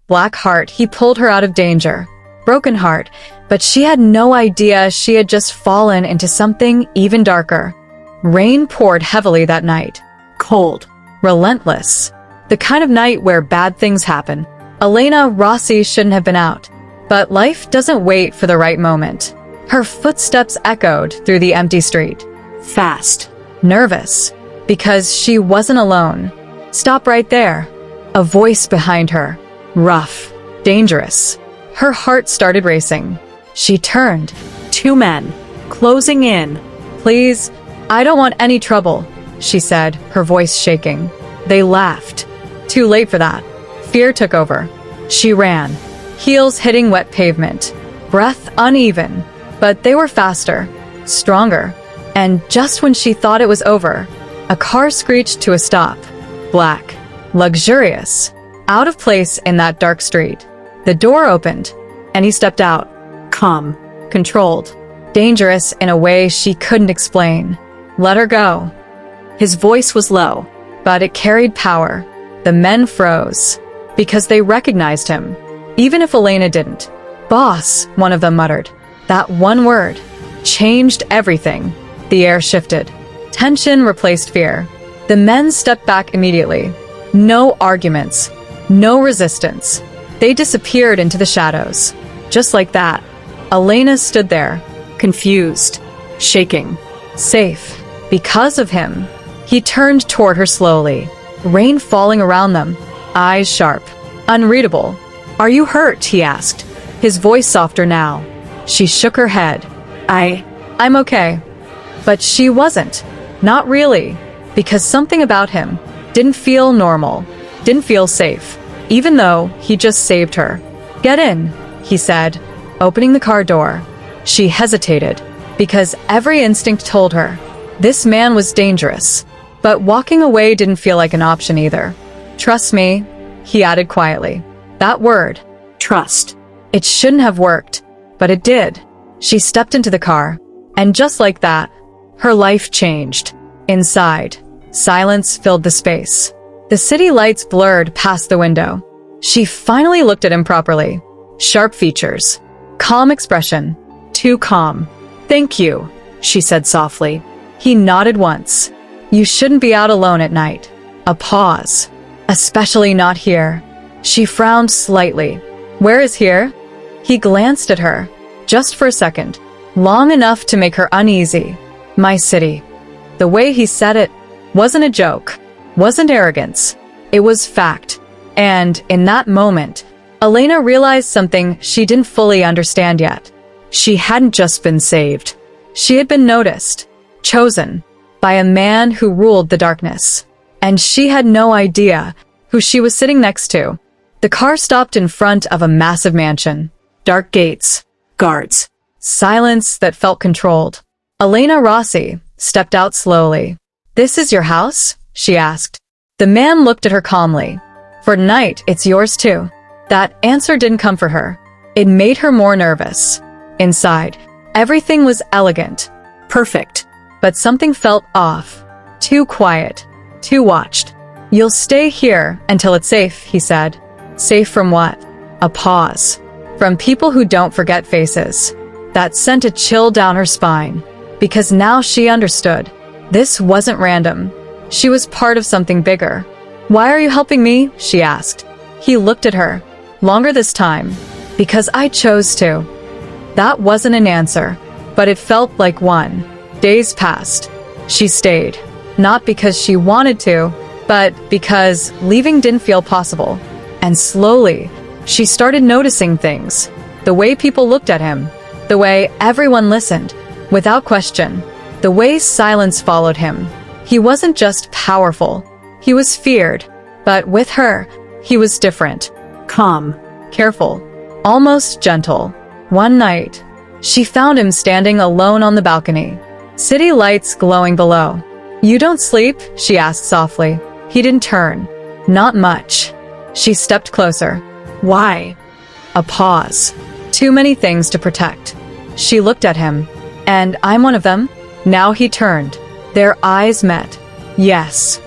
Black heart, he pulled her out of danger. Broken heart, but she had no idea she had just fallen into something even darker. Rain poured heavily that night. Cold. Relentless. The kind of night where bad things happen. Elena Rossi shouldn't have been out. But life doesn't wait for the right moment. Her footsteps echoed through the empty street. Fast. Nervous. Because she wasn't alone. Stop right there. A voice behind her. Rough. Dangerous. Her heart started racing. She turned. 2 men. Closing in. Please, I don't want any trouble, she said, her voice shaking. They laughed. Too late for that. Fear took over. She ran. Heels hitting wet pavement. Breath uneven. But they were faster. Stronger. And just when she thought it was over, a car screeched to a stop. Black. Luxurious. Out of place in that dark street. The door opened, and he stepped out. Calm. Controlled. Dangerous in a way she couldn't explain. Let her go. His voice was low, but it carried power. The men froze, because they recognized him, even if Elena didn't. Boss, one of them muttered. That one word changed everything. The air shifted. Tension replaced fear. The men stepped back immediately. No arguments. No resistance. They disappeared into the shadows. Just like that, Elena stood there, confused, shaking, safe. Because of him. He turned toward her slowly, rain falling around them, eyes sharp, unreadable. Are you hurt? He asked, his voice softer now. She shook her head. I'm okay. But she wasn't. Not really. Because something about him didn't feel normal, didn't feel safe. Even though he just saved her. Get in, he said, opening the car door. She hesitated, because every instinct told her, this man was dangerous. But walking away didn't feel like an option either. Trust me, he added quietly. That word, trust. It shouldn't have worked, but it did. She stepped into the car, and just like that, her life changed. Inside, silence filled the space. The city lights blurred past the window. She finally looked at him properly. Sharp features. Calm expression. Too calm. Thank you, she said softly. He nodded once. You shouldn't be out alone at night. A pause. Especially not here. She frowned slightly. Where is here? He glanced at her. Just for a second. Long enough to make her uneasy. My city. The way he said it wasn't a joke. Wasn't arrogance. It was fact. And in that moment, Elena realized something she didn't fully understand yet. She hadn't just been saved. She had been noticed, chosen, by a man who ruled the darkness. And she had no idea who she was sitting next to. The car stopped in front of a massive mansion. Dark gates, guards, silence that felt controlled. Elena Rossi stepped out slowly. This is your house? She asked. The man looked at her calmly. For tonight, it's yours too. That answer didn't come for her. It made her more nervous. Inside, everything was elegant, perfect, but something felt off. Too quiet, too watched. You'll stay here until it's safe, he said. Safe from what? A pause. From people who don't forget faces. That sent a chill down her spine, because now she understood. This wasn't random. She was part of something bigger. Why are you helping me? She asked. He looked at her. Longer this time. Because I chose to. That wasn't an answer, but it felt like one. Days passed. She stayed. Not because she wanted to, but because leaving didn't feel possible. And slowly, she started noticing things. The way people looked at him. The way everyone listened, without question. The way silence followed him. He wasn't just powerful. He was feared. But with her, he was different. Calm. Careful. Almost gentle. One night, she found him standing alone on the balcony. City lights glowing below. You don't sleep? She asked softly. He didn't turn. Not much. She stepped closer. Why? A pause. Too many things to protect. She looked at him. And I'm one of them? Now he turned. Their eyes met. Yes.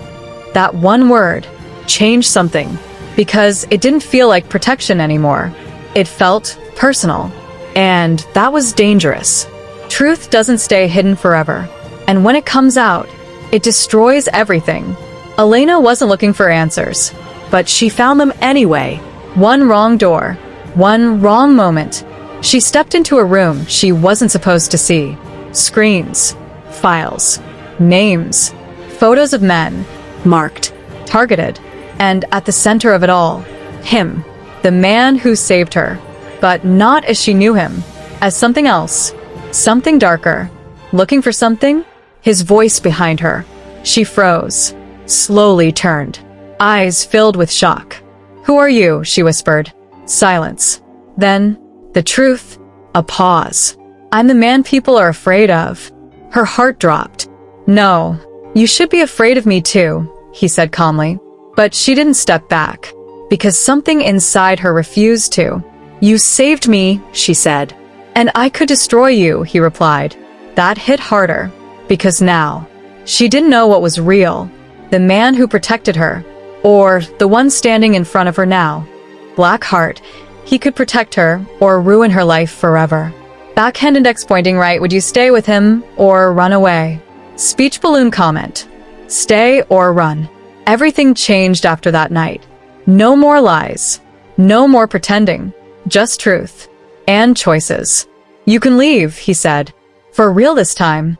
That one word changed something. because it didn't feel like protection anymore. It felt personal. And that was dangerous. Truth doesn't stay hidden forever. And when it comes out, it destroys everything. Elena wasn't looking for answers, but she found them anyway. One wrong door, one wrong moment. She stepped into a room she wasn't supposed to see. Screens, files, names, photos of men, marked, targeted, and at the center of it all, him, the man who saved her. But not as she knew him, as something else, something darker. Looking for something? His voice behind her. She froze, slowly turned, eyes filled with shock. "Who are you?" she whispered. Silence. Then, the truth, a pause. "I'm the man people are afraid of." Her heart dropped. "No, you should be afraid of me too," he said calmly. But she didn't step back, because something inside her refused to. "You saved me," she said. "And I could destroy you," he replied. That hit harder, because now, she didn't know what was real. The man who protected her, or the one standing in front of her now. Black heart, he could protect her, or ruin her life forever. Backhand index pointing right, would you stay with him, or run away? Speech balloon comment. Stay or run. Everything changed after that night. No more lies. No more pretending. Just truth. And choices. "You can leave," he said. "For real this time."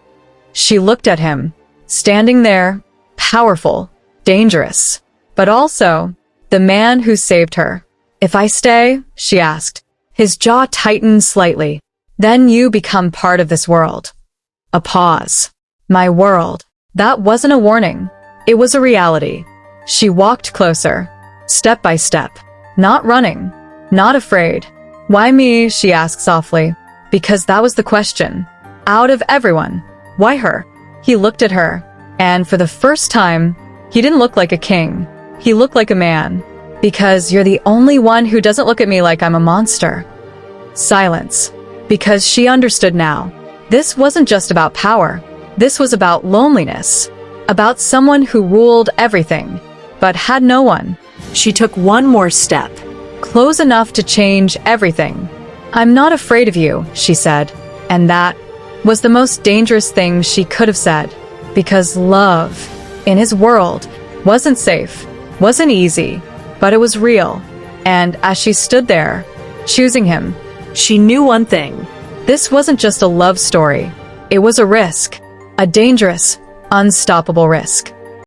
She looked at him, standing there, powerful, dangerous, but also the man who saved her. "If I stay?" she asked. His jaw tightened slightly. "Then you become part of this world." A pause. My world. That wasn't a warning. It was a reality. She walked closer, step by step, not running, not afraid. "Why me?" she asked softly. Because that was the question. Out of everyone, why her? He looked at her, and for the first time, he didn't look like a king. He looked like a man. "Because you're the only one who doesn't look at me like I'm a monster." Silence. Because she understood now. This wasn't just about power. This was about loneliness. About someone who ruled everything, but had no one. She took one more step, close enough to change everything. "I'm not afraid of you," she said. And that was the most dangerous thing she could have said. Because love, in his world, wasn't safe, wasn't easy, but it was real. And as she stood there, choosing him, she knew one thing. This wasn't just a love story. It was a risk. A dangerous, unstoppable risk.